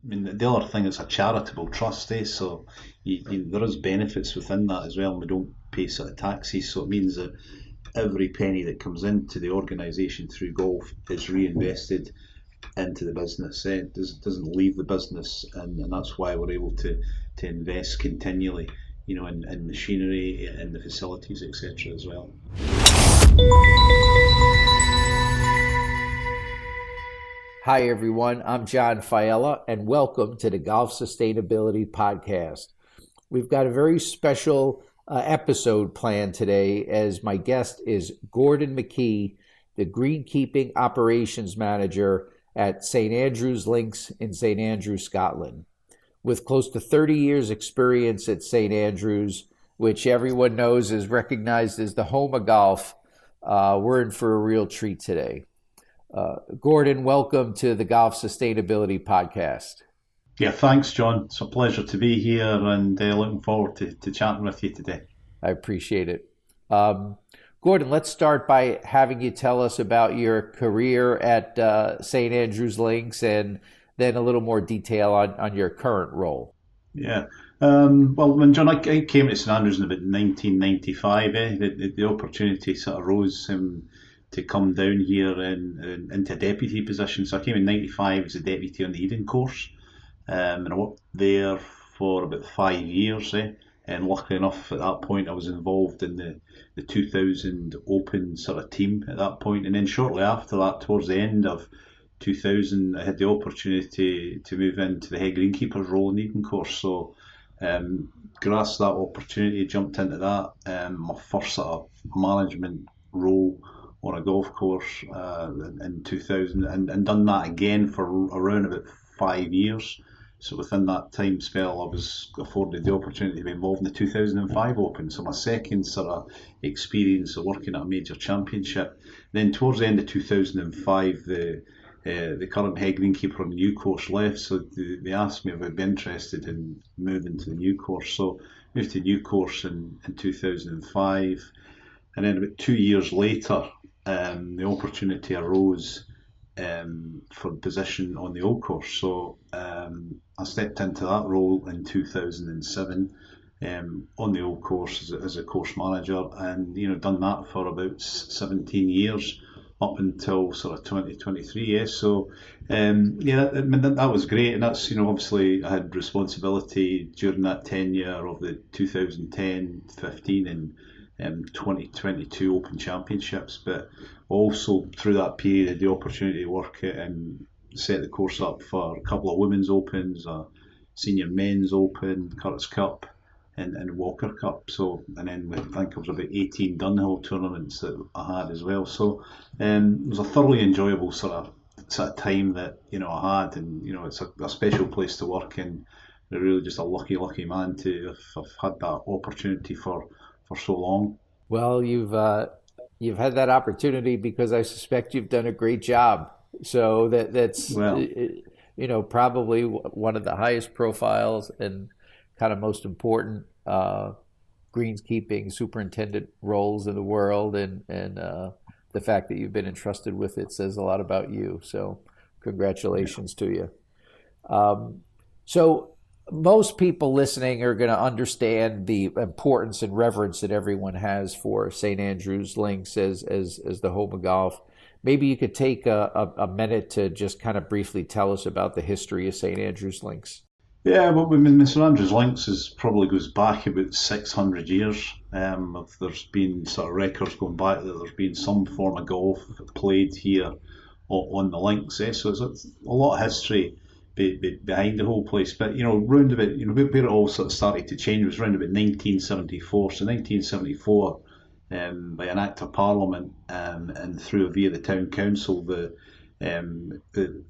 mean, the other thing is a charitable trust, so there is benefits within that as well, and we don't pay sort of taxes, so it means that every penny that comes into the organisation through golf is reinvested into the business. It doesn't leave the business, and that's why we're able to invest continually, in machinery, in the facilities, etc. as well. Hi everyone, I'm John Fiella and welcome to the Golf Sustainability Podcast. We've got a very special episode planned today as my guest is Gordon McKee, the Greenkeeping Operations Manager at St. Andrews Links in St. Andrews, Scotland. With close to 30 years experience at St. Andrews, which everyone knows is recognized as the home of golf, we're in for a real treat today. Gordon, welcome to the Golf Sustainability Podcast. Yeah, thanks, John. It's a pleasure to be here and looking forward to chatting with you today. I appreciate it. Gordon, let's start by having you tell us about your career at St. Andrews Links and then a little more detail on your current role. Yeah. Well, when John, I came to St. Andrews in about 1995, the opportunity sort of arose to come down here into a deputy position. So I came in 95 as a deputy on the Eden course, and I worked there for about 5 years. And luckily enough, at that point, I was involved in the 2000 Open sort of team at that point. And then shortly after that, towards the end of 2000, I had the opportunity to move into the head greenkeeper's role in the Eden course. So grasped that opportunity, jumped into that. My first sort of management role on a golf course in 2000 and done that again for around about 5 years. So within that time spell, I was afforded the opportunity to be involved in the 2005 Open. So my second sort of experience of working at a major championship. Then towards the end of 2005, the current head greenkeeper on the new course left, so they asked me if I'd be interested in moving to the new course. So moved to the new course in 2005, and then about 2 years later, the opportunity arose for the position on the old course. So I stepped into that role in 2007 on the old course as a course manager, and done that for about 17 years up until sort of 2023. So I mean, that was great, and that's obviously I had responsibility during that tenure of the 2010, 15 and 2022 Open Championships, but also through that period had the opportunity to work at and set the course up for a couple of women's opens, a senior men's open, Curtis Cup and Walker Cup. So, and then I think it was about 18 Dunhill tournaments that I had as well. So it was a thoroughly enjoyable sort of time that I had, and it's a special place to work, and I'm really just a lucky man to have had that opportunity for so long. Well, you've had that opportunity because I suspect you've done a great job. So that's probably one of the highest profiles and kind of most important greenskeeping superintendent roles in the world, and the fact that you've been entrusted with it says a lot about you. So congratulations to you. So most people listening are going to understand the importance and reverence that everyone has for St. Andrews Links as the home of golf. Maybe you could take a minute to just kind of briefly tell us about the history of St. Andrews Links. Yeah, well, I mean, St. Andrews Links probably goes back about 600 years. There's been sort of records going back that there's been some form of golf played here on the links. So it's a lot of history behind the whole place. But round about where it all sort of started to change was around about 1974. So 1974, by an Act of Parliament and via the Town Council, the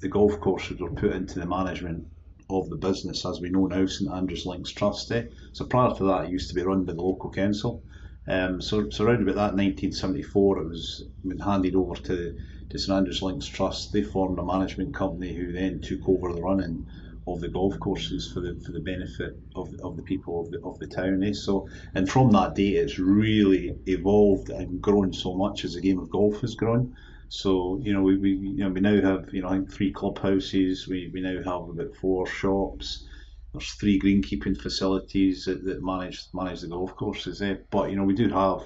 golf courses were put into the management of the business as we know now, St. Andrews Links Trust. So prior to that, it used to be run by the local council. So around about that 1974, it was handed over to St. Andrews Links Trust. They formed a management company who then took over the running of the golf courses for the benefit of the people of the town. So, and from that date, it's really evolved and grown so much as the game of golf has grown. So we now have I think three clubhouses. We now have about four shops. There's three greenkeeping facilities that manage the golf courses. But we do have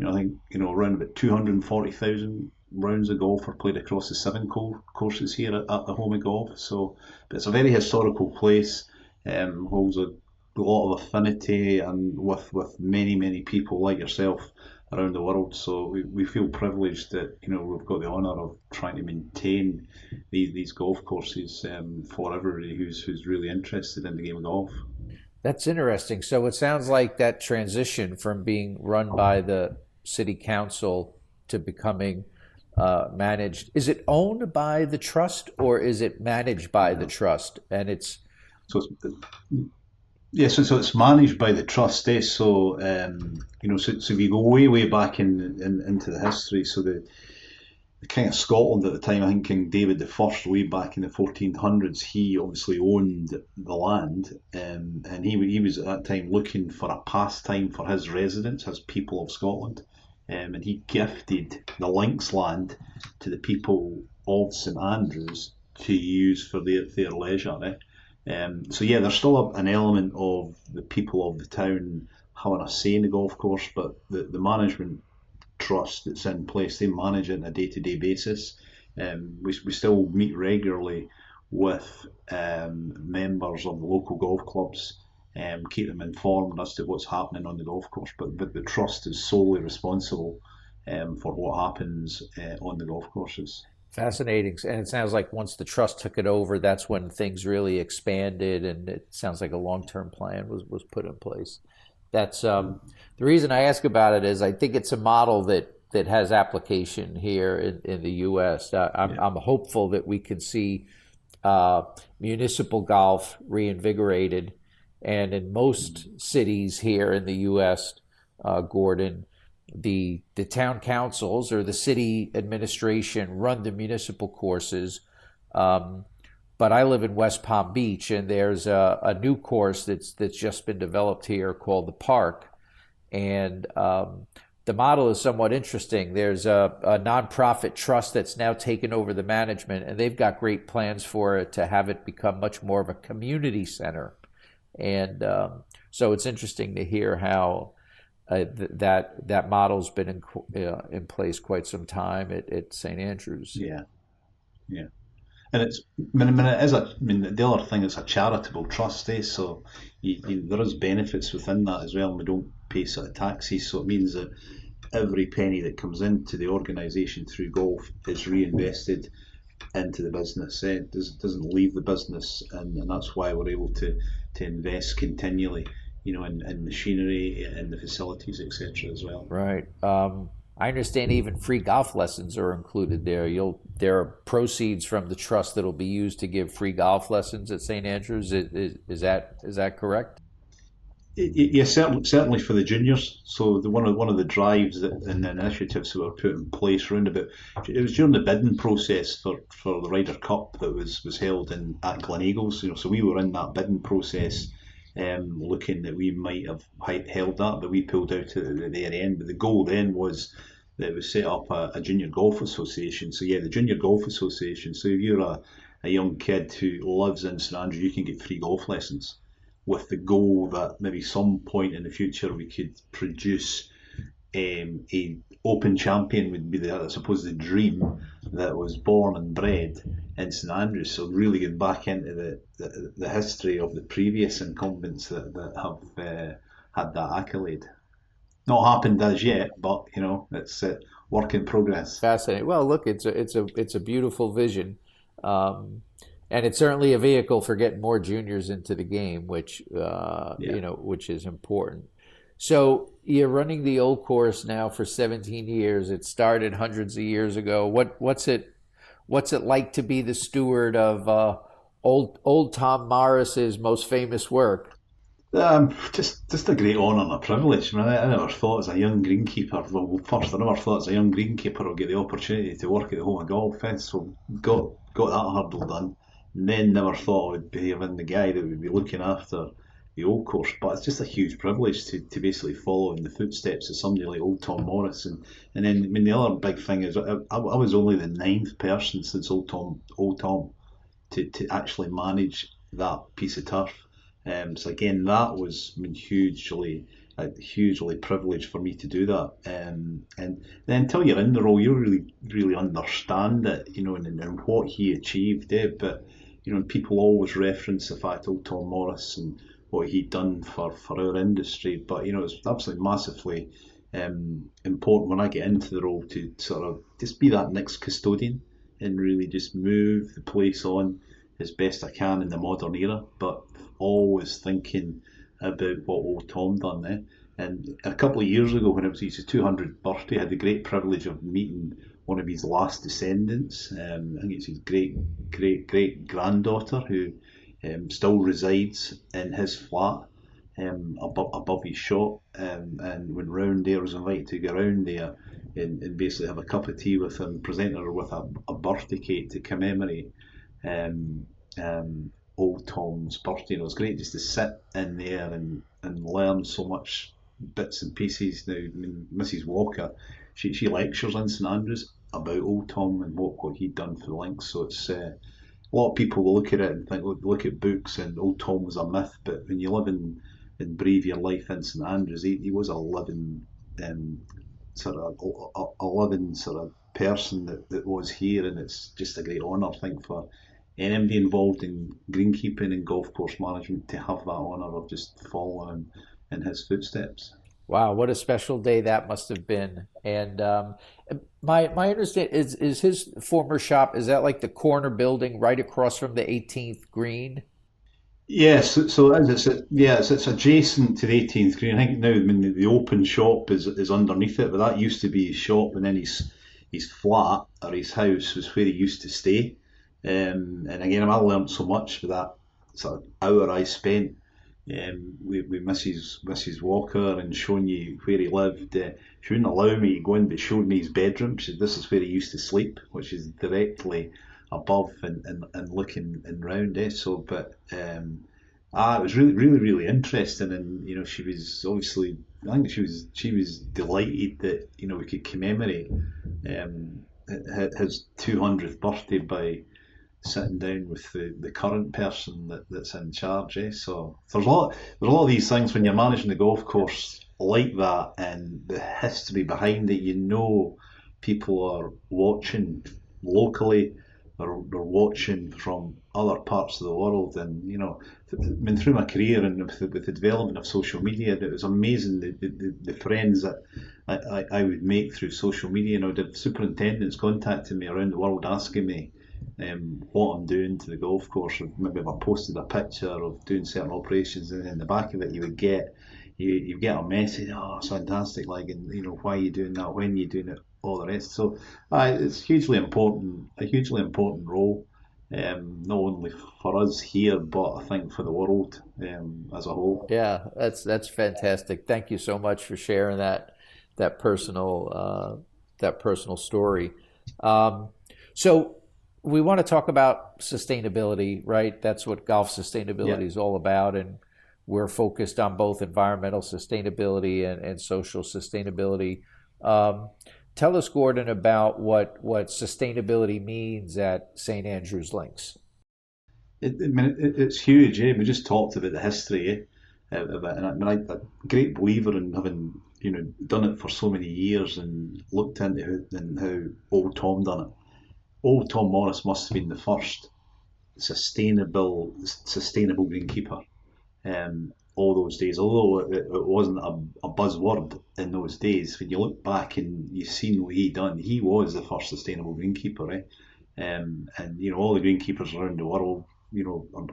I think around about 240,000 rounds of golf are played across the seven courses here at the Home of Golf. So, but it's a very historical place. Holds a lot of affinity and with many people like yourself around the world. So we feel privileged that we've got the honour of trying to maintain these golf courses for everybody who's really interested in the game of golf. That's interesting. So it sounds like that transition from being run by the city council to becoming managed. Is it owned by the trust or is it managed by the trust? And it's So yeah, so it's managed by the trust. So so if you go way back into the history, so the King of Scotland at the time, I think King David the First, way back in the 1400s, he obviously owned the land, and he was at that time looking for a pastime for his residents, his people of Scotland, and he gifted the links land to the people of St Andrews to use for their leisure. So yeah, there's still an element of the people of the town having a say in the golf course, but the management trust that's in place, they manage it on a day-to-day basis. We still meet regularly with members of the local golf clubs, keep them informed as to what's happening on the golf course, but the trust is solely responsible for what happens on the golf courses. fascinating. And it sounds like once the trust took it over, that's when things really expanded, and it sounds like a long-term plan was put in place. That's the reason I ask about it is I think it's a model that has application here in the U.S. I'm hopeful that we can see municipal golf reinvigorated, and in most cities here in the U.S., Gordon, the town councils or the city administration run the municipal courses. But I live in West Palm Beach, and there's a new course that's just been developed here called the Park, and the model is somewhat interesting. There's a nonprofit trust that's now taken over the management, and they've got great plans for it to have it become much more of a community center. And so it's interesting to hear how that model's been in place quite some time at St Andrews. Yeah, yeah. And it is the other thing, it's a charitable trust, so there is benefits within that as well, and we don't pay sort of taxes, so it means that every penny that comes into the organisation through golf is reinvested into the business. It doesn't leave the business, and that's why we're able to invest continually, in machinery, in the facilities, etc. as well. Right. I understand even free golf lessons are included there. There are proceeds from the trust that'll be used to give free golf lessons at St Andrews. Is that correct? Yeah, certainly for the juniors. So one of the drives and the initiatives that were put in place around about, it was during the bidding process for the Ryder Cup that was held at Gleneagles. So we were in that bidding process, looking that we might have held that, but we pulled out at the very end. But the goal then was that it was set up a junior golf association. So yeah, the junior golf association. So if you're a young kid who lives in St Andrews, you can get free golf lessons, with the goal that maybe some point in the future we could produce a open champion would be I suppose the dream that was born and bred in St Andrews. So really get back into the history of the previous incumbents that have had that accolade. Not happened as yet, but it's a work in progress. Fascinating. Well, look, it's a beautiful vision. And it's certainly a vehicle for getting more juniors into the game, which which is important. So you're running the old course now for 17 years. It started hundreds of years ago. What's it like to be the steward of old Tom Morris's most famous work? Just a great honour and a privilege. I never thought as a young greenkeeper. Well, first, I never thought as a young greenkeeper I'd get the opportunity to work at the Home of Golf. So got that hurdle done. And then never thought I would be even the guy that would be looking after the old course. But it's just a huge privilege to basically follow in the footsteps of somebody like old Tom Morris. And then I mean the other big thing is I was only the ninth person since old Tom to actually manage that piece of turf. So again, that was, I mean, hugely privileged for me to do that. And then until you're in the role, you really understand it, and what he achieved. But people always reference the fact old Tom Morris and what he'd done for our industry. But it's absolutely massively important when I get into the role to sort of just be that next custodian and really just move the place on as best I can in the modern era, but always thinking about what old Tom done there. And a couple of years ago, when it was his 200th birthday, I had the great privilege of meeting one of his last descendants. I think it's his great granddaughter who still resides in his flat above his shop. And when round there, I was invited to go round there and basically have a cup of tea with him, present her with a birthday cake to commemorate um, old Tom's birthday. And it was great just to sit in there and learn so much bits and pieces. Now, I mean, Mrs. Walker, she lectures in St Andrews about old Tom and what he'd done for the Links. So it's a lot of people will look at it and think, look at books and old Tom was a myth. But when you live and breathe your life in St Andrews, he was a living sort of person that was here, and it's just a great honour, I think, for anybody involved in greenkeeping and golf course management to have that honour of just following in his footsteps. Wow, what a special day that must have been. And my understanding is his former shop, is that like the corner building right across from the 18th green? Yes, so it's adjacent to the 18th green. I think now, I mean, the open shop is underneath it, but that used to be his shop, and then his flat or his house was where he used to stay. And again, I learned so much with that sort of hour I spent with Mrs. Walker and showing you where he lived. She wouldn't allow me to go in, but showed me his bedroom. She said this is where he used to sleep, which is directly above and looking and round. So, but it was really interesting, and she was obviously. I think she was delighted that we could commemorate his 200th birthday by sitting down with the current person that's in charge. So there's a lot of these things when you're managing the golf course like that, and the history behind it. People are watching locally, they're watching from other parts of the world, and I mean, through my career and with the development of social media, it was amazing the friends that I would make through social media. The superintendents contacting me around the world asking me what I'm doing to the golf course. Or maybe if I posted a picture of doing certain operations, and in the back of it you get a message. Oh, it's fantastic! Like, and why are you doing that? When are you doing it? All the rest. So, it's a hugely important role, not only for us here, but I think for the world as a whole. Yeah, that's fantastic. Thank you so much for sharing that personal story. So we want to talk about sustainability, right? That's what golf Yeah. sustainability is all about, and we're focused on both environmental sustainability and social sustainability. Um, Tell us, Gordon, about what sustainability means at St. Andrews Links. I mean, it's huge. We just talked about the history of it, and I mean, I'm a great believer in having done it for so many years and looked into how old Tom done it. Old Tom Morris must have been the first sustainable greenkeeper all those days. Although it wasn't a buzzword in those days, when you look back and you've seen what he done, he was the first sustainable greenkeeper. And all the greenkeepers around the world,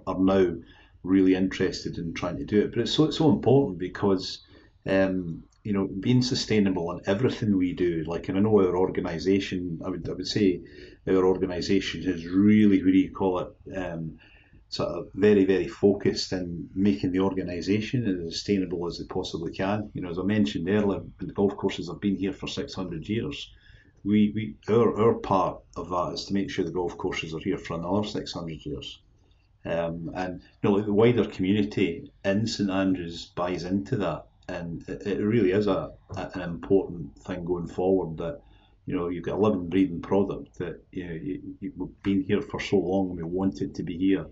are now really interested in trying to do it. But it's so important because being sustainable in everything we do. Like, and I know our organisation, I would say our organisation is really, what do you call it? Sort of very, very focused in making the organisation as sustainable as they possibly can. As I mentioned earlier, the golf courses have been here for 600 years. Our part of that is to make sure the golf courses are here for another 600 years. And the wider community in St Andrews buys into that, and it really is an important thing going forward. That you've got a living, breathing product that we've been here for so long, and we want it to be here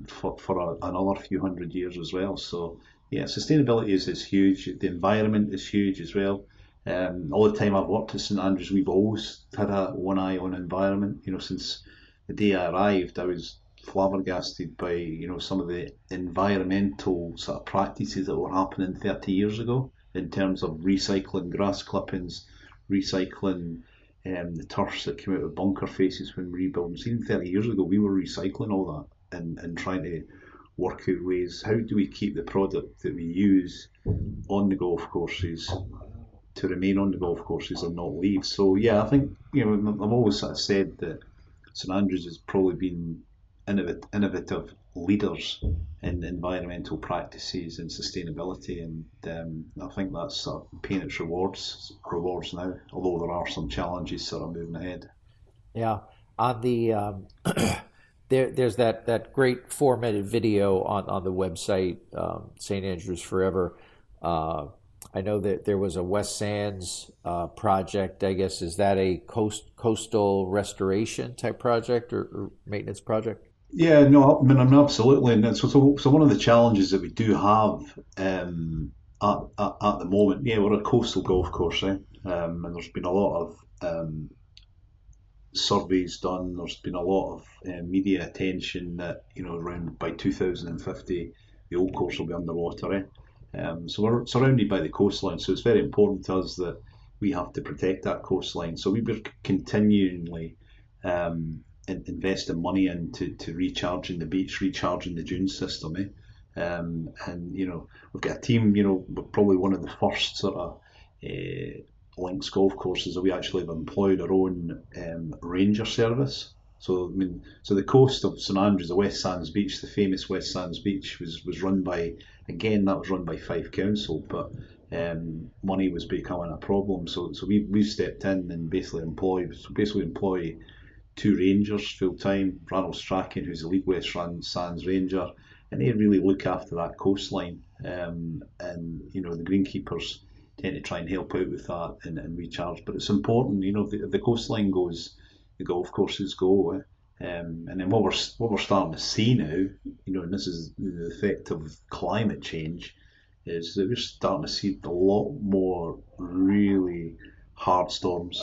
for another few hundred years as well. So yeah, sustainability is huge. The environment is huge as well. All the time I've worked at St Andrews, we've always had one eye on environment. Since the day I arrived, I was flabbergasted by some of the environmental sort of practices that were happening 30 years ago in terms of recycling grass clippings, recycling the turfs that came out of bunker faces when rebuilding. Even 30 years ago, we were recycling all that and trying to work out ways. How do we keep the product that we use on the golf courses to remain on the golf courses and not leave? So yeah, I think I've always sort of said that St Andrews has probably been innovative leaders in environmental practices and sustainability, and I think that's sort of paying its rewards now, although there are some challenges sort of moving ahead. Yeah, on the there's that great 4-minute video on the website, St. Andrews Forever. I know that there was a West Sands project. I guess, is that a coastal restoration type project or maintenance project? Yeah, no, I mean, absolutely. And so one of the challenges that we do have at the moment, yeah, we're a coastal golf course, and there's been a lot of surveys done. There's been a lot of media attention that around by 2050 the old course will be underwater. So we're surrounded by the coastline, so it's very important to us that we have to protect that coastline. So we've been continually investing money into recharging the beach, recharging the dune system. And we've got a team. We're probably one of the first sort of links golf courses that we actually have employed our own ranger service. So the coast of St Andrews, the West Sands Beach, the famous West Sands Beach, was run by, again, that was run by Fife Council, but money was becoming a problem. So we stepped in and basically employ 2 rangers full time. Ranald Strachan, who's the League West Sands Ranger, and they really look after that coastline. And the greenkeepers tend to try and help out with that and recharge. But it's important, if the coastline goes, the golf courses go. And then what we're starting to see now, and this is the effect of climate change, is that we're starting to see a lot more really hard storms.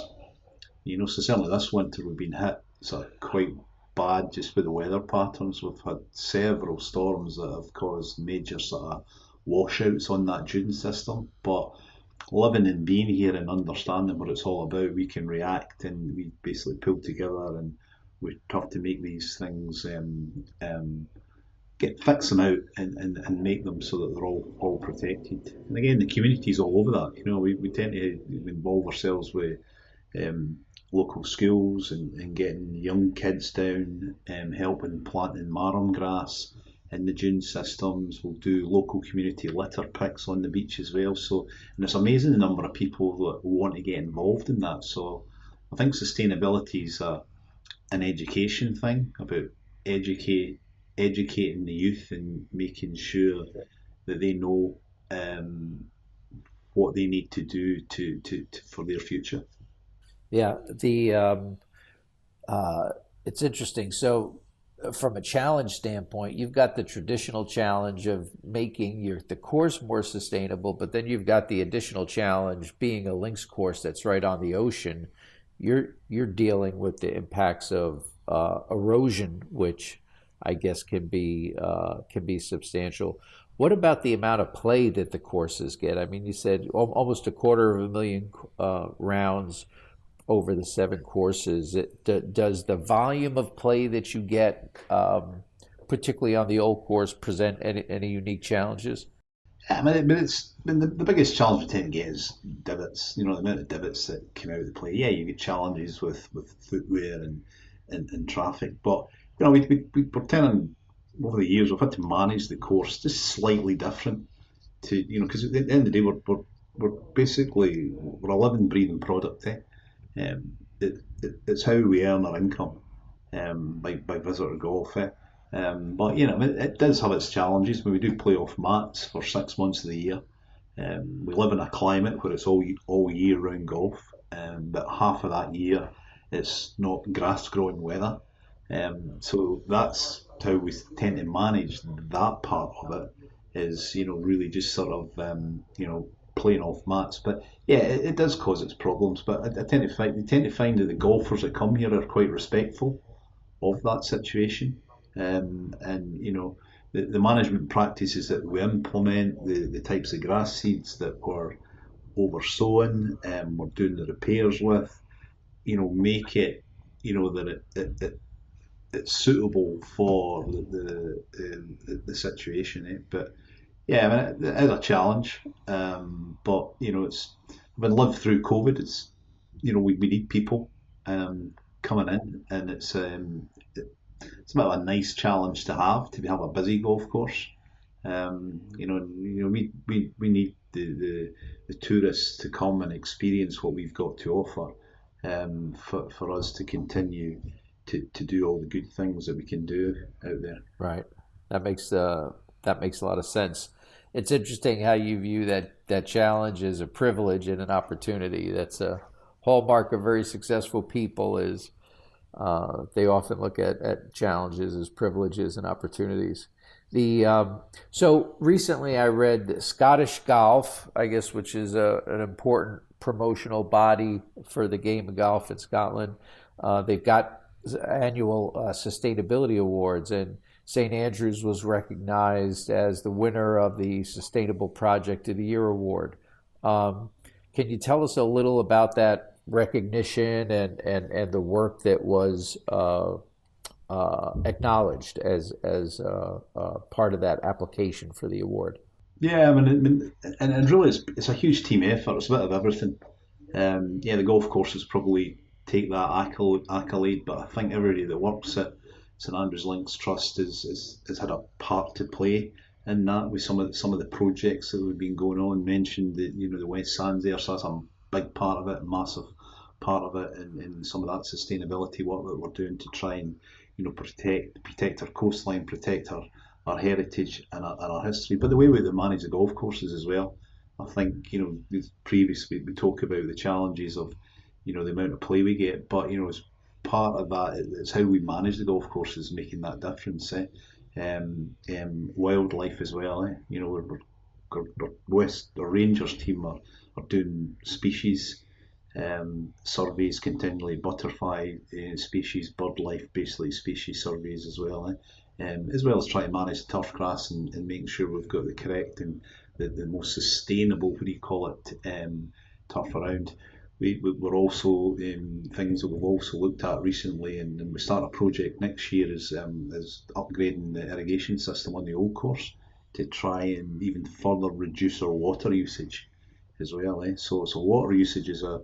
So certainly this winter we've been hit sort of quite bad just with the weather patterns. We've had several storms that have caused major sort of washouts on that dune system. But living and being here and understanding what it's all about, we can react, and we basically pull together, and we have to make these things fix them out and make them so that they're all protected. And again, the community's all over that. We tend to involve ourselves with local schools and getting young kids down, helping planting marram grass in the dune systems. We'll do local community litter picks on the beach as well. So, and there's an amazing number of people that want to get involved in that. So I think sustainability is an education thing, about educating the youth and making sure that they know what they need to do to for their future. Yeah, it's interesting. So, from a challenge standpoint, you've got the traditional challenge of making the course more sustainable, but then you've got the additional challenge being a links course that's right on the ocean. You're dealing with the impacts of erosion, which I guess can be substantial. What about the amount of play that the courses get? I mean, you said almost 250,000 rounds over the 7 courses. Does the volume of play that you get, particularly on the old course, present any unique challenges? I mean, the biggest challenge we tend to get is divots. The amount of divots that come out of the play. Yeah, you get challenges with footwear and traffic, but we're tending, over the years, we've had to manage the course just slightly different to because at the end of the day we're basically a living, breathing product. It's how we earn our income by visitor golf. But it does have its challenges. When we do play off mats for 6 months of the year, we live in a climate where it's all year round golf, but half of that year it's not grass growing weather. So that's how we tend to manage that part of it. Is really just sort of playing off mats. But yeah, it does cause its problems. But I tend to find that the golfers that come here are quite respectful of that situation. And the management practices that we implement, the types of grass seeds that we're oversowing, we're doing the repairs with, make it, that it's suitable for the situation. But yeah, I mean, it is a challenge. But when lived through COVID, it's we need people coming in, and it's a bit of a nice challenge to have a busy golf course. We need the tourists to come and experience what we've got to offer, for us to continue to do all the good things that we can do out there. Right. That makes a lot of sense. It's interesting how you view that challenge as a privilege and an opportunity. That's a hallmark of very successful people. Is they often look at challenges as privileges and opportunities. So recently I read Scottish Golf, I guess, which is an important promotional body for the game of golf in Scotland. They've got annual sustainability awards, and St. Andrews was recognized as the winner of the Sustainable Project of the Year award. Can you tell us a little about that recognition and the work that was acknowledged as part of that application for the award? Yeah, and really, it's a huge team effort. It's a bit of everything. The golf courses probably take that accolade, but I think everybody that works at St Andrews Links Trust has had a part to play in that, with some of the projects that have been going on. Mentioned the West Sands there, so that's a big part of it, a massive part of it, and some of that sustainability work that we're doing to try and protect our coastline, protect our heritage and our history. But the way we manage the golf courses as well, I think previously we talk about the challenges of the amount of play we get, but as part of that, it's how we manage the golf courses making that difference. Wildlife as well. Our Rangers team are doing species surveys continually, butterfly species, bird life, basically species surveys as well. As well as trying to manage turf grass and making sure we've got the correct and the most sustainable, what do you call it, turf around. We're also things that we've also looked at recently, and we start a project next year is upgrading the irrigation system on the old course to try and even further reduce our water usage as well. So water usage is a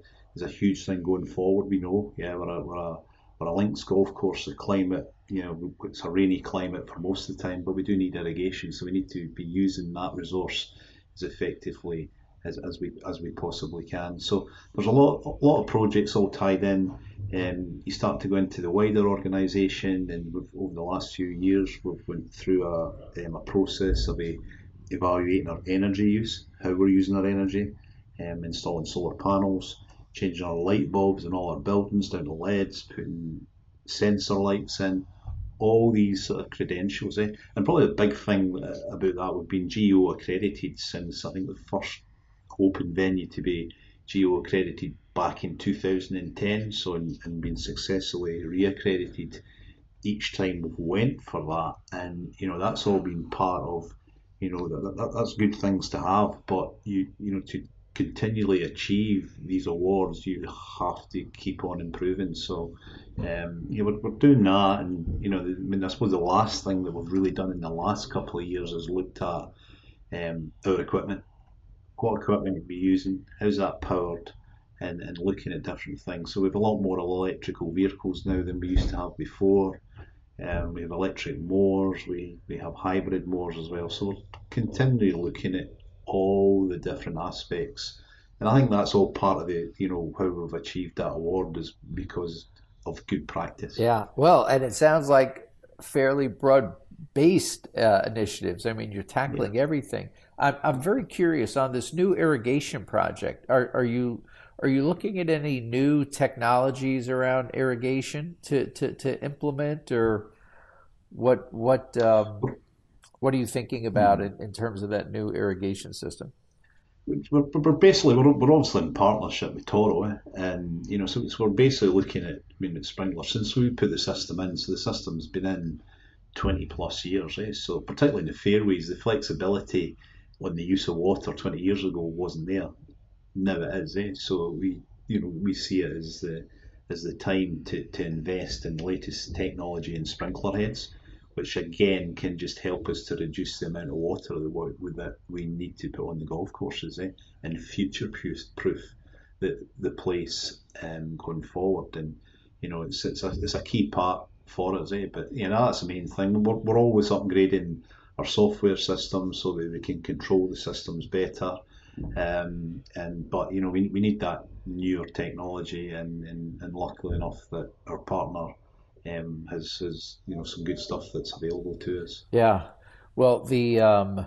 huge thing going forward. We know, we're a links golf course. The climate, it's a rainy climate for most of the time, but we do need irrigation, so we need to be using that resource as effectively as we possibly can. So there's a lot of projects all tied in. You start to go into the wider organisation, and over the last few years we've went through a process of evaluating our energy use, how we're using our energy, installing solar panels, changing our light bulbs in all our buildings down to LEDs, putting sensor lights in, all these sort of credentials. And probably the big thing about that, we've been GEO accredited since, I think, the first open venue to be GEO accredited back in 2010, so and been successfully reaccredited each time we've went for that. And that's all been part of that's good things to have, but to continually achieve these awards, you have to keep on improving. So we're doing that, and I suppose the last thing that we've really done in the last couple of years is looked at our equipment. What equipment we'll be using, how's that powered, and looking at different things. So we have a lot more electrical vehicles now than we used to have before. We have electric mowers, we have hybrid mowers as well. So we're continually looking at all the different aspects. And I think that's all part of the, how we've achieved that award is because of good practice. Yeah, well, and it sounds like fairly broad-based initiatives. I mean, you're Yeah. tackling everything. I'm very curious on this new irrigation project. Are you looking at any new technologies around irrigation to implement, or what are you thinking about in terms of that new irrigation system? We're basically we're obviously in partnership with Toro, and so we're basically looking at, I mean, at sprinklers since we put the system in. So the system's been in 20 plus years, so particularly in the fairways, the flexibility on the use of water 20 years ago wasn't there. Now it is, so we see it as the time to invest in the latest technology in sprinkler heads, which again can just help us to reduce the amount of water that we need to put on the golf courses, and future proof the place, going forward. And it's a key part for us, but that's the main thing. We're always upgrading our software systems so that we can control the systems better. And but we need that newer technology, and luckily enough that our partner has some good stuff that's available to us. Yeah. Well, the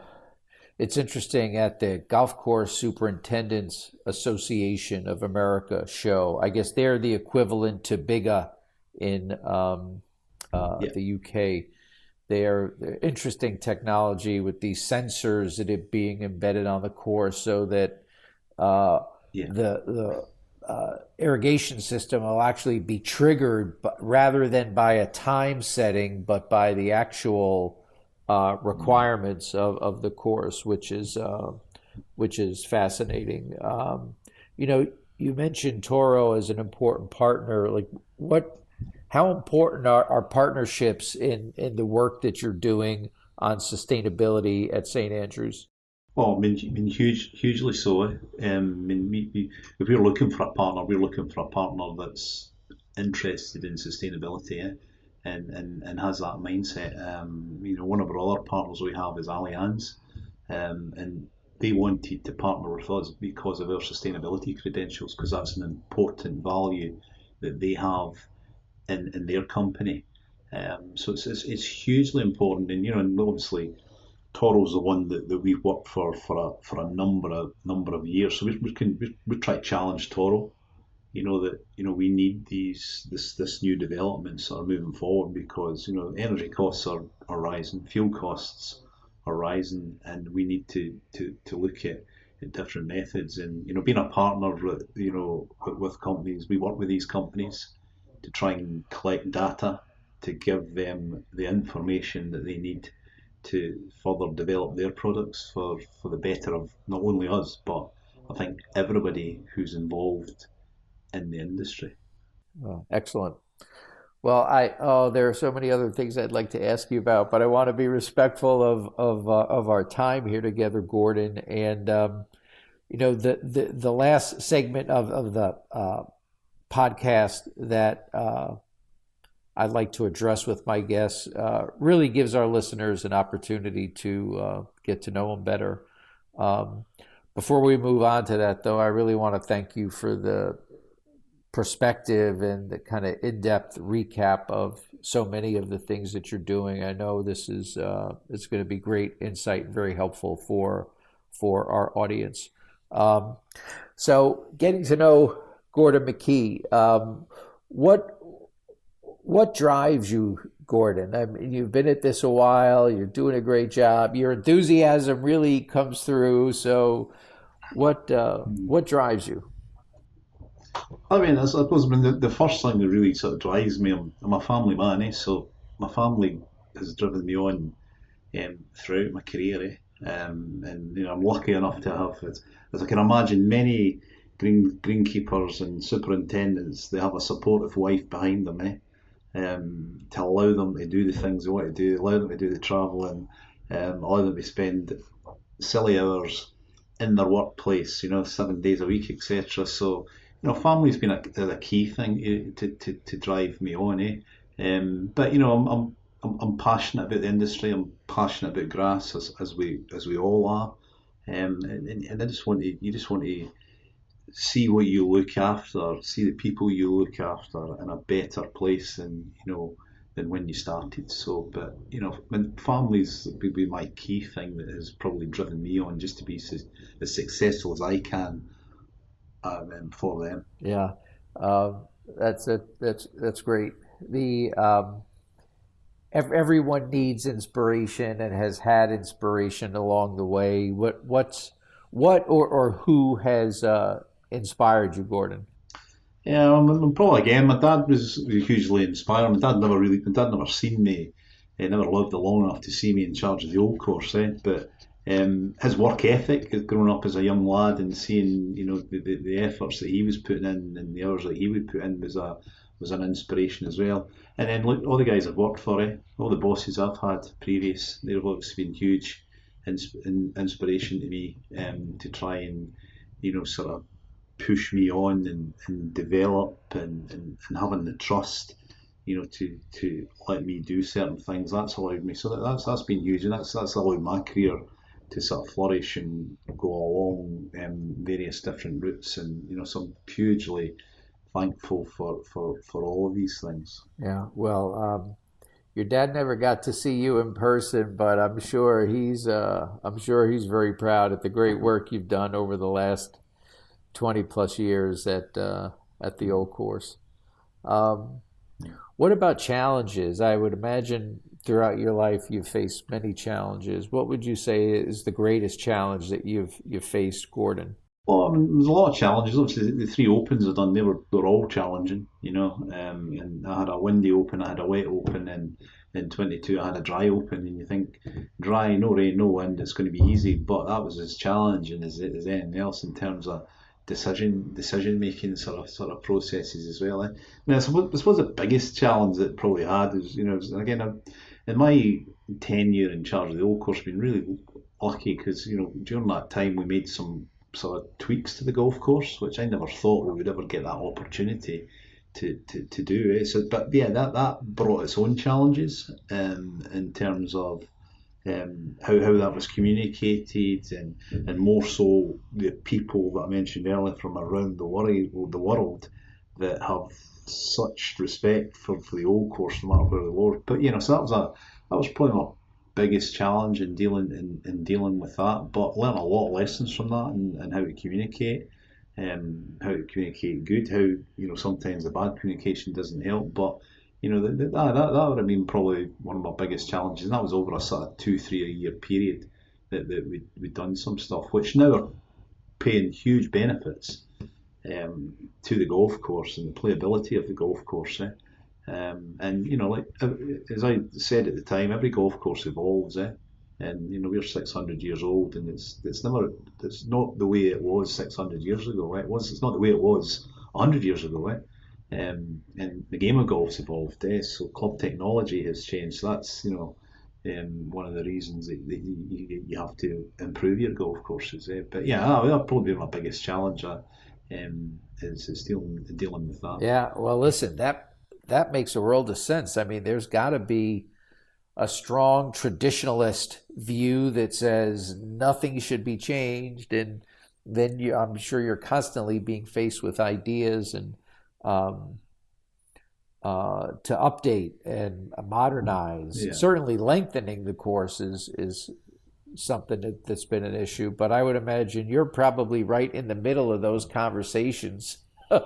it's interesting at the Golf Course Superintendents Association of America show. I guess they're the equivalent to BIGA in Yeah, the UK. They're interesting technology with these sensors that are being embedded on the course, so that uh, yeah, the irrigation system will actually be triggered, but rather than by a time setting, but by the actual requirements of the course, which is fascinating. You know, you mentioned Toro as an important partner. Like, what? How important are partnerships in the work that you're doing on sustainability at St. Andrews? well, I mean, hugely so. I mean, if we're looking for a partner, we're looking for a partner that's interested in sustainability, and has that mindset. One of our other partners we have is Allianz, and they wanted to partner with us because of our sustainability credentials, because that's an important value that they have in their company. So it's hugely important, and obviously Toro's the one that we've worked for a number of years. So we try to challenge Toro. That we need this new developments that are moving forward, because energy costs are rising, fuel costs are rising, and we need to look at different methods. And being a partner with companies, we work with these companies to try and collect data to give them the information that they need to further develop their products for the better of not only us, but I think everybody who's involved in the industry. Oh, excellent. Well, there are so many other things I'd like to ask you about, but I want to be respectful of our time here together, Gordon. And the last segment of the podcast that I'd like to address with my guests really gives our listeners an opportunity to get to know them better. Um, Before we move on to that, though, I really want to thank you for the perspective and the kind of in-depth recap of so many of the things that you're doing. I know this is it's going to be great insight and very helpful for our audience. Um, so, getting to know Gordon McKee, what what drives you, Gordon? I mean, you've been at this a while. You're doing a great job. Your enthusiasm really comes through. So, what drives you? I mean, I suppose, I mean, the first thing that really sort of drives me, I'm a family man, so my family has driven me on, throughout my career, and I'm lucky enough to have, as I can imagine, many greenkeepers and superintendents. They have a supportive wife behind them, to allow them to do the things they want to do, allow them to do the travelling, allow them to spend silly hours in their workplace, 7 days a week, etc. So, family's been a key thing, to drive me on, But I'm passionate about the industry. I'm passionate about grass, as we all are, and I just want to you just want to see what you look after, see the people you look after in a better place than than when you started. So, but when families would be my key thing that has probably driven me on just to be as successful as I can for them. Yeah, that's great. The everyone needs inspiration and has had inspiration along the way. What or who has inspired you, Gordon? Yeah, probably again. My dad was hugely inspiring. My dad never seen me. He never lived long enough to see me in charge of the old course. But his work ethic, growing up as a young lad and seeing the efforts that he was putting in and the hours that he would put in was an inspiration as well. And then look, all the guys I've worked for, all the bosses I've had previous, they've obviously been huge inspiration to me to try and sort of push me on and develop and having the trust to let me do certain things. That's allowed me, so that's been huge, and that's allowed my career to sort of flourish and go along various different routes. And so I'm hugely thankful for all of these things. Yeah, well, your dad never got to see you in person, but I'm sure he's very proud at the great work you've done over the last 20 plus years at the old course. Um, what about challenges? I would imagine throughout your life you've faced many challenges. What would you say is the greatest challenge that you've faced, Gordon? Well, I mean, there's a lot of challenges. Obviously, the three opens I've done, they were all challenging, and I had a windy open, I had a wet open, and in 22 I had a dry open. And you think, dry, no rain, no wind, it's going to be easy, but that was as challenging as anything else in terms of decision making sort of processes as well. I suppose the biggest challenge that probably had is, again, in my tenure in charge of the old course, been really lucky because during that time we made some sort of tweaks to the golf course, which I never thought we would ever get that opportunity to do. So, but yeah, that brought its own challenges in terms of how that was communicated, and more so the people that I mentioned earlier from around the world that have such respect for the old course no matter where they were. But so that was probably my biggest challenge in dealing with that. But learn a lot of lessons from that, and how to communicate good, how sometimes the bad communication doesn't help. But that would have been probably one of my biggest challenges, and that was over a sort of 2-3 year period that we'd done some stuff which now are paying huge benefits to the golf course and the playability of the golf course. And like as I said at the time, every golf course evolves. And we're 600 years old, and it's not the way it was 600 years ago. It's not the way it was 100 years ago. And the game of golf's evolved. So club technology has changed. So that's one of the reasons that you have to improve your golf courses. But yeah, that'll probably be my biggest challenge. Is dealing with that. Yeah, well, listen, that makes a world of sense. I mean, there's got to be a strong traditionalist view that says nothing should be changed, and then I'm sure you're constantly being faced with ideas and um, to update and modernize. Yeah. Certainly, lengthening the course is something that's been an issue, but I would imagine you're probably right in the middle of those conversations. Yeah,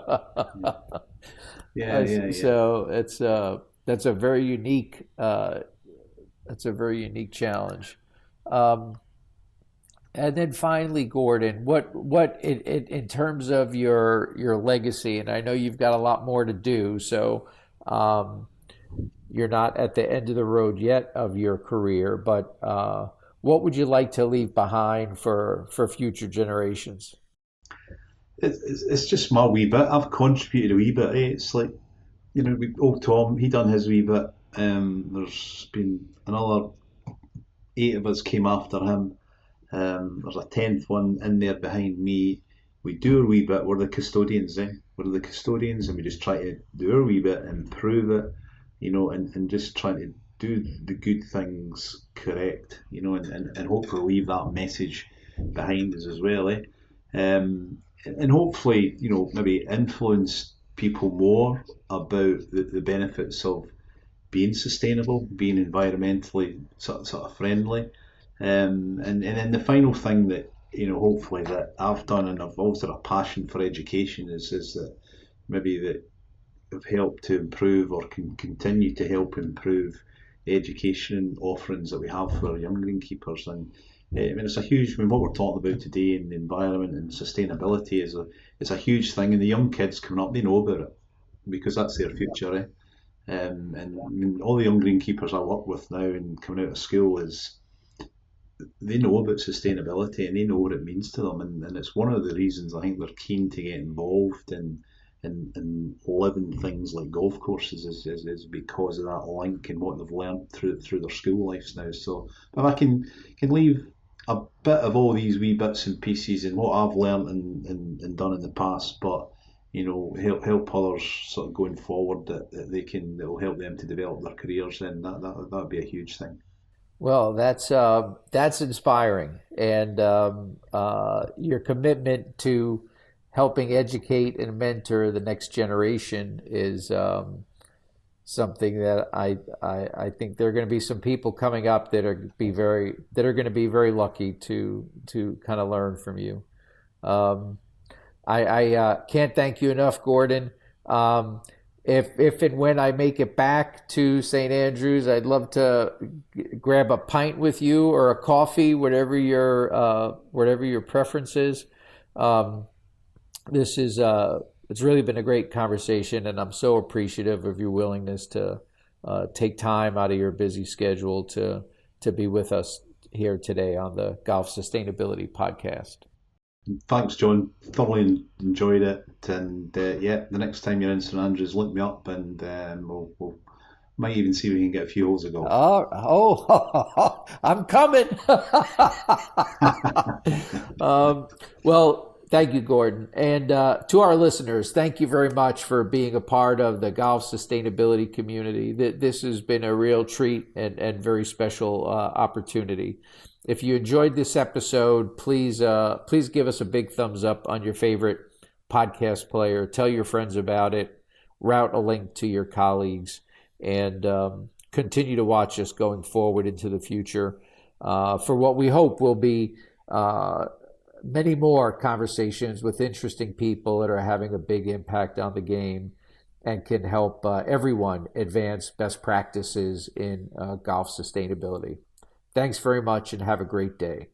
yeah, yeah. So that's a very unique challenge. Um, and then finally, Gordon, what in terms of your legacy, and I know you've got a lot more to do, so um, you're not at the end of the road yet of your career, but what would you like to leave behind for future generations? It's just my wee bit. I've contributed a wee bit. It's like old Tom. He done his wee bit. There's been another 8 of us came after him. There's a 10th one in there behind me. We do our wee bit. We're the custodians. We're the custodians, and we just try to do our wee bit, improve it, and just trying to do the good things correct, and hopefully leave that message behind us as well. And hopefully, maybe influence people more about the benefits of being sustainable, being environmentally sort of friendly. And then the final thing that, hopefully that I've done, and I've always had a passion for education, is that maybe that have helped to improve or can continue to help improve the education offerings that we have for our young greenkeepers. And I mean, it's a huge. I mean, what we're talking about today in the environment and sustainability is a huge thing, and the young kids coming up, they know about it because that's their future. And I mean, all the young greenkeepers I work with now and coming out of school they know about sustainability and they know what it means to them, and it's one of the reasons I think they're keen to get involved in living things like golf courses is because of that link and what they've learned through their school lives now. So if I can leave a bit of all these wee bits and pieces and what I've learned and done in the past, but help others sort of going forward that will help them to develop their careers, then that would be a huge thing. Well, that's inspiring, and your commitment to helping educate and mentor the next generation is something that I think there are going to be some people coming up that are going to be very lucky to kind of learn from you. I can't thank you enough, Gordon. If and when I make it back to St. Andrews, I'd love to grab a pint with you or a coffee, whatever your preference is. It's really been a great conversation, and I'm so appreciative of your willingness to take time out of your busy schedule to be with us here today on the Golf Sustainability Podcast. Thanks, John. Thoroughly enjoyed it, and the next time you're in St Andrews, look me up, and we'll might even see if we can get a few holes of golf. I'm coming. Well, thank you, Gordon, and to our listeners, thank you very much for being a part of the golf sustainability community. This has been a real treat and very special opportunity. If you enjoyed this episode, please give us a big thumbs up on your favorite podcast player. Tell your friends about it. Route a link to your colleagues, and continue to watch us going forward into the future for what we hope will be many more conversations with interesting people that are having a big impact on the game and can help everyone advance best practices in golf sustainability. Thanks very much and have a great day.